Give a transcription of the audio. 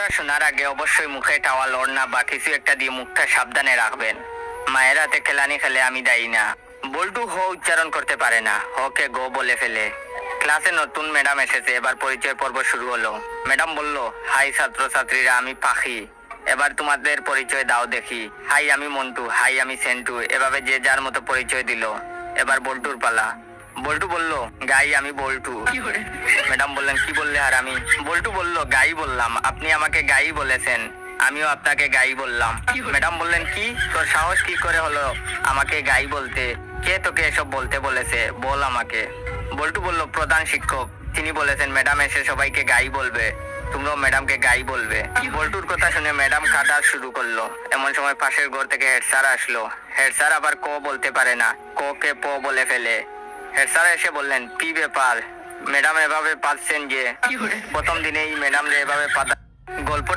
গল্পটা শোনার আগে অবশ্যই মুখে টাওয়াল ওড়না বা কিছু একটা দিয়ে মুখটা সাবধানে রাখবেন। মায়ের হাতে খেলানি খেলে আমি দায়ী না। বল্টু হ উচ্চারণ করতে পারে না, হকে গো বলে ফেলে। ক্লাসে নতুন ম্যাডাম এসেছে, এবার পরিচয় পর্ব শুরু হলো। ম্যাডাম বলল, হাই ছাত্রছাত্রীরা, আমি পাখি। এবার তোমাদের পরিচয় দাও দেখি। হাই আমি মন্টু, হাই আমি সেন্টু। এভাবে যে যার মতো পরিচয় দিল। এবার বল্টুর পালা। বল্টু বলল, গাই আমি বল্টু। ম্যাডাম বললেন, কি বললে? আর আমি? বল্টু বলল, গাই বললাম, আপনি আমাকে গাই বলেছেন, আমিও আপনাকে গাই বললাম। ম্যাডাম বললেন, কি তোর সাহস কি করে হলো আমাকে গাই বলতে? কে তোকে এসব বলতে বলেছে, বল আমাকে। বল্টু বলল, প্রধান শিক্ষক, তিনি বলেছেন ম্যাডাম এসে সবাইকে গাই বলবে, তোমরাও ম্যাডামকে গাই বলবে। বল্টুর কথা শুনে ম্যাডাম কাটা শুরু করলো। এমন সময় পাশের ঘর থেকে হেড স্যার আসলো। হেড স্যার আবার ক বলতে পারে না, ক কে প বলে ফেলে। হেড স্যার এসে বললেন, কি ব্যাপার ম্যাডাম এভাবে পাচ্ছেন যে? প্রথম দিনেই ম্যাডাম এভাবে পাতা। গল্পটা